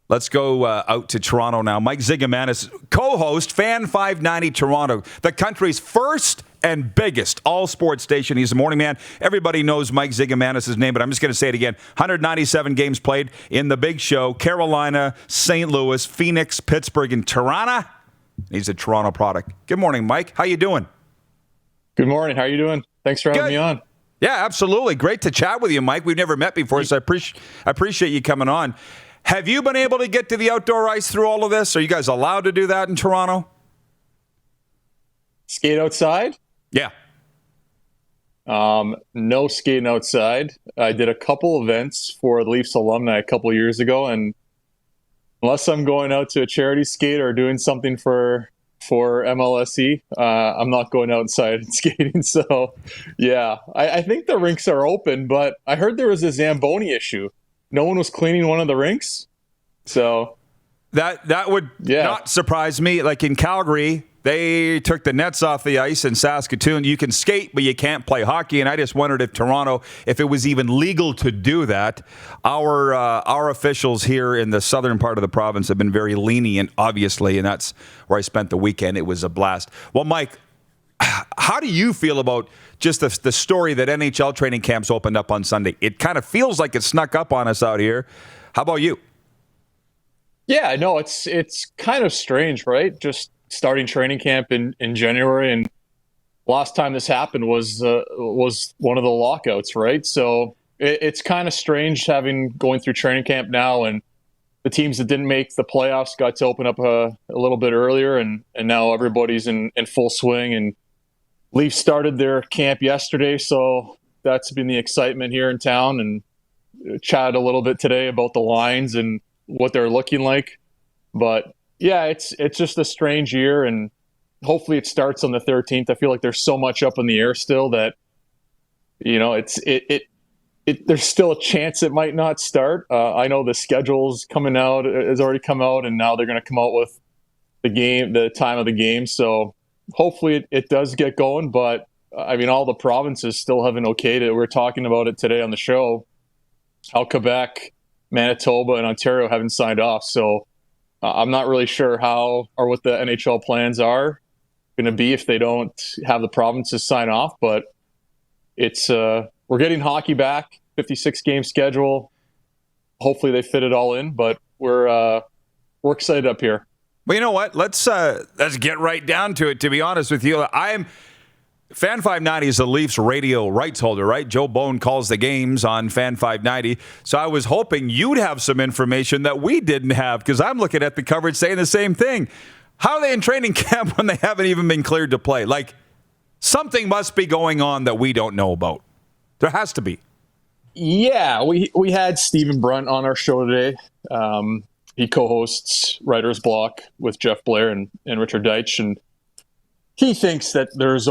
Let's go out to Toronto now. Mike Zigomanis, co-host, Fan 590 Toronto, the country's first and biggest all-sports station. He's the morning man. Everybody knows Mike Zigomanis' name, but I'm just going to say it again. 197 games played in the big show. Carolina, St. Louis, Phoenix, Pittsburgh, and Toronto. He's a Toronto product. Good morning, Mike. How you doing? Good morning. How are you doing? Thanks for having me on. Yeah, absolutely. Great to chat with you, Mike. We've never met before, so I appreciate you coming on. Have you been able to get to the outdoor ice through all of this? Are you guys allowed to do that in Toronto? Skate outside? Yeah. No skating outside. I did a couple events for the Leafs alumni a couple years ago, and unless I'm going out to a charity skate or doing something for MLSE, I'm not going outside and skating. So, yeah, I think the rinks are open, but I heard there was a Zamboni issue. No one was cleaning one of the rinks, so that would not surprise me. Like in Calgary, they took the nets off the ice. In Saskatoon, you can skate, but you can't play hockey. And I just wondered if Toronto, if it was even legal to do that. Our officials here in the southern part of the province have been very lenient, obviously, and that's where I spent the weekend. It was a blast. Well, Mike, how do you feel about just the story that NHL training camps opened up on Sunday? It kind of feels like it snuck up on us out here. How about you? Yeah, no, it's kind of strange, right? Just starting training camp in January, and last time this happened was one of the lockouts, right? So it's kind of strange going through training camp now, and the teams that didn't make the playoffs got to open up a little bit earlier, and now everybody's in full swing. And Leafs started their camp yesterday, so that's been the excitement here in town, and chatted a little bit today about the lines and what they're looking like. But yeah, it's just a strange year, and hopefully it starts on the 13th. I feel like there's so much up in the air still that, you know, there's still a chance it might not start. I know the schedule's has already come out, and now they're going to come out with the time of the game. So hopefully it does get going, but I mean, all the provinces still haven't okayed it. We were talking about it today on the show, how Quebec, Manitoba, and Ontario haven't signed off. So I'm not really sure how or what the NHL plans are going to be if they don't have the provinces sign off. But it's we're getting hockey back, 56 game schedule. Hopefully they fit it all in, but we're excited up here. Well, you know what? Let's get right down to it. To be honest with you, Fan 590 is the Leafs radio rights holder, right? Joe Bone calls the games on Fan 590. So I was hoping you'd have some information that we didn't have, because I'm looking at the coverage saying the same thing. How are they in training camp when they haven't even been cleared to play? Like, something must be going on that we don't know about. There has to be. Yeah, we had Stephen Brunt on our show today. He co-hosts Writer's Block with Jeff Blair and Richard Deitch, and he thinks that this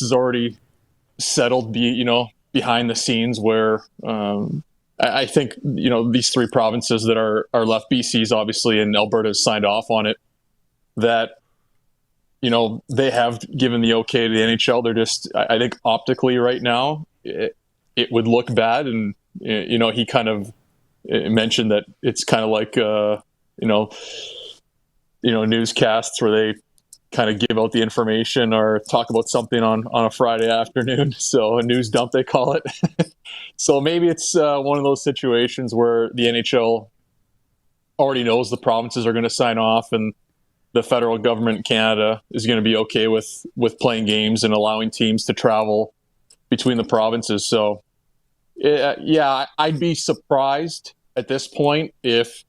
is already settled, behind the scenes, where I think, these three provinces that are left, BC's obviously, and Alberta has signed off on it, that, they have given the okay to the NHL. They're just, I think optically right now, it would look bad. And, he kind of mentioned that it's kind of like, newscasts where they kind of give out the information or talk about something on a Friday afternoon. So a news dump, they call it. So maybe it's one of those situations where the NHL already knows the provinces are going to sign off, and the federal government in Canada is going to be okay with playing games and allowing teams to travel between the provinces. So yeah, I'd be surprised at this point if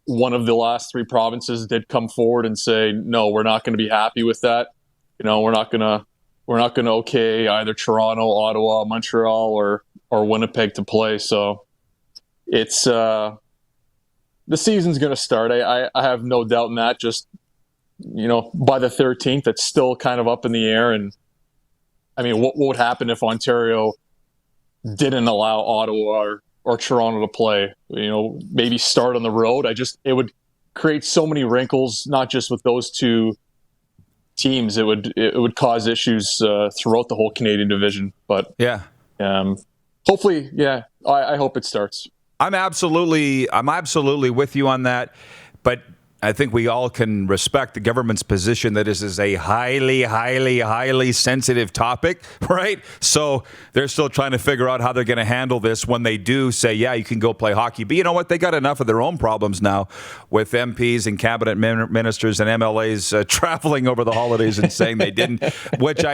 one of the last three provinces did come forward and say, no, we're not going to be happy with that. We're not going to okay either Toronto, Ottawa, Montreal, or Winnipeg to play. So it's the season's going to start. I have no doubt in that. Just, by the 13th, it's still kind of up in the air. And I mean, what would happen if Ontario didn't allow Ottawa or Toronto to play? Maybe start on the road. It would create so many wrinkles, not just with those two teams. It would cause issues throughout the whole Canadian division. But yeah, hopefully, yeah, I hope it starts. I'm absolutely with you on that. But I think we all can respect the government's position that this is a highly, highly, highly sensitive topic, right? So they're still trying to figure out how they're going to handle this when they do say, yeah, you can go play hockey. But you know what? They got enough of their own problems now with MPs and cabinet ministers and MLAs traveling over the holidays and saying they didn't, which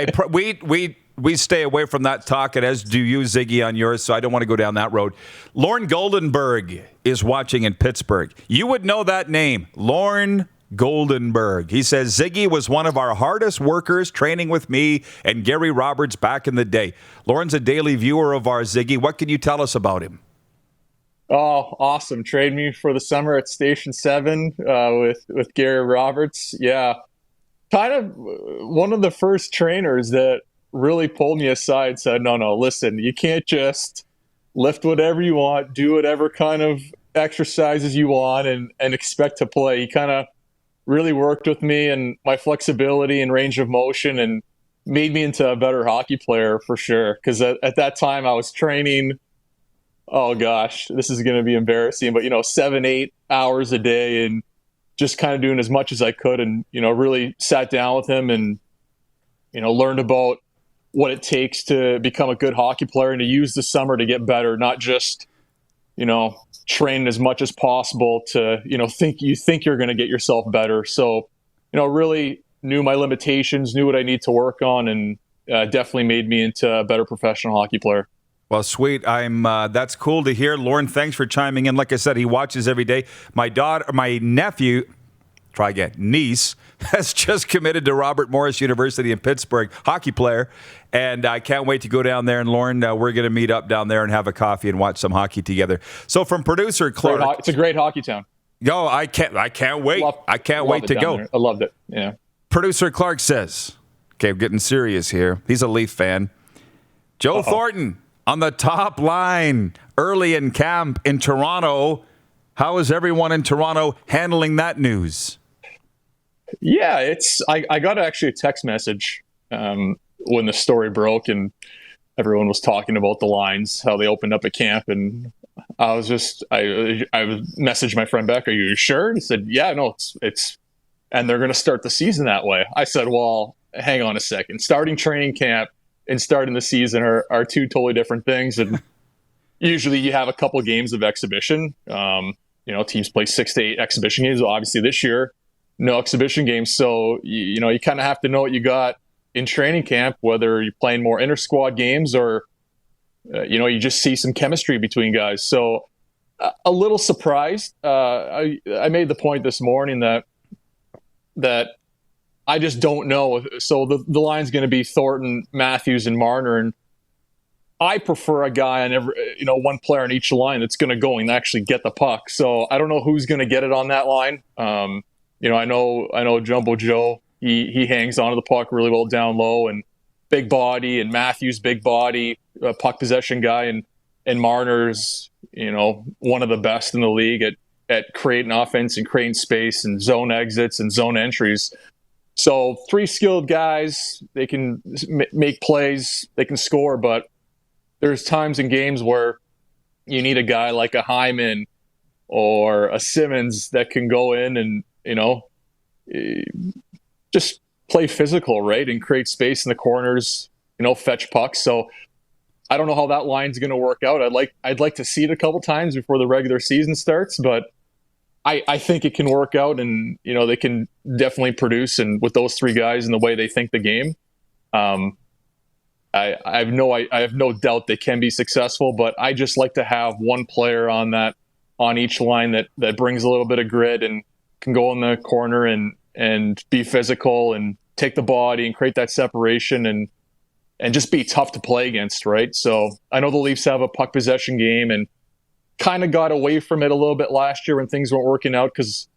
we stay away from that talk, and as do you, Ziggy, on yours, so I don't want to go down that road. Lorne Goldenberg is watching in Pittsburgh. You would know that name, Lorne Goldenberg. He says, Ziggy was one of our hardest workers training with me and Gary Roberts back in the day. Lorne's a daily viewer of ours, Ziggy. What can you tell us about him? Oh, awesome. Trade me for the summer at Station 7 with Gary Roberts. Yeah. Kind of one of the first trainers that really pulled me aside and said, no, listen, you can't just lift whatever you want, do whatever kind of exercises you want and expect to play. He kind of really worked with me and my flexibility and range of motion and made me into a better hockey player for sure. Because at that time I was training, oh gosh, this is going to be embarrassing, but 7-8 hours a day and just kind of doing as much as I could, and really sat down with him and learned about what it takes to become a good hockey player and to use the summer to get better, not just, train as much as possible to, think you're going to get yourself better. So, really knew my limitations, knew what I need to work on, and definitely made me into a better professional hockey player. Well, sweet. That's cool to hear. Lauren, thanks for chiming in. Like I said, he watches every day. My niece has just committed to Robert Morris University in Pittsburgh, hockey player, and I can't wait to go down there. And Lauren, we're going to meet up down there and have a coffee and watch some hockey together. So from producer Clark, it's a great hockey town. Yo, I can't wait. I can't wait to go. There. I loved it. Yeah. Producer Clark says, okay, I'm getting serious here. He's a Leaf fan. Joe Thornton on the top line early in camp in Toronto. How is everyone in Toronto handling that news? Yeah, I got actually a text message when the story broke and everyone was talking about the lines, how they opened up at camp, and I messaged my friend back, "Are you sure?" He said, "Yeah, no, it's and they're going to start the season that way." I said, "Well, hang on a second. Starting training camp and starting the season are two totally different things, and usually you have a couple games of exhibition. Teams play 6 to 8 exhibition games. Obviously, this year, no exhibition games. So, you kind of have to know what you got in training camp, whether you're playing more inter-squad games or, you just see some chemistry between guys. So, a little surprised. I made the point this morning that I just don't know. So, the line's going to be Thornton, Matthews, and Marner. And I prefer a guy on every, one player on each line that's going to go and actually get the puck. So, I don't know who's going to get it on that line. I know Jumbo Joe, he hangs onto the puck really well down low, and big body, and Matthews, big body, puck possession guy, and Marner's, one of the best in the league at creating offense and creating space and zone exits and zone entries. So 3 skilled guys, they can make plays, they can score, but there's times in games where you need a guy like a Hyman or a Simmons that can go in and, just play physical, right? And create space in the corners, fetch pucks. So I don't know how that line's going to work out. I'd like to see it a couple times before the regular season starts, but I think it can work out, and, they can definitely produce, and with those 3 guys and the way they think the game, I have no doubt they can be successful, but I just like to have one player on each line that brings a little bit of grit and can go in the corner and be physical and take the body and create that separation and just be tough to play against, right? So I know the Leafs have a puck possession game and kind of got away from it a little bit last year when things weren't working out because,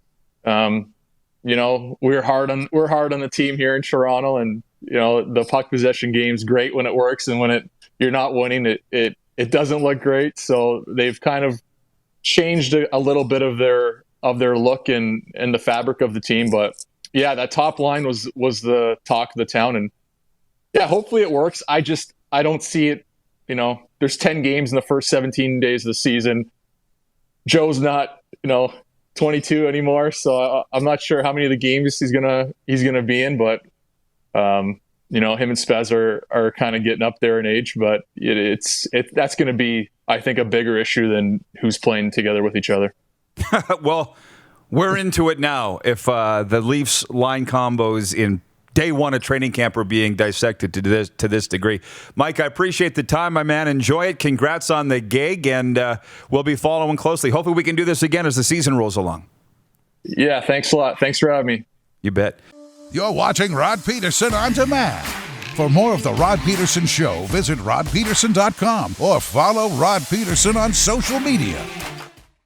we're hard on the team here in Toronto, and the puck possession game's great when it works, and when you're not winning, it doesn't look great. So they've kind of changed a little bit of their look and the fabric of the team. But yeah, that top line was the talk of the town, and yeah, hopefully it works. I don't see it. There's 10 games in the first 17 days of the season. Joe's not, 22 anymore, so I'm not sure how many of the games he's gonna be in, but him and Spez are kind of getting up there in age, but that's going to be, I think, a bigger issue than who's playing together with each other. Well, we're into it now. If the Leafs line combos in day one of training camp are being dissected to this degree. Mike, I appreciate the time, my man. Enjoy it. Congrats on the gig, and we'll be following closely. Hopefully we can do this again as the season rolls along. Yeah, thanks a lot. Thanks for having me. You bet. You're watching Rod Pedersen On Demand. For more of The Rod Pedersen Show, visit rodpedersen.com or follow Rod Pedersen on social media.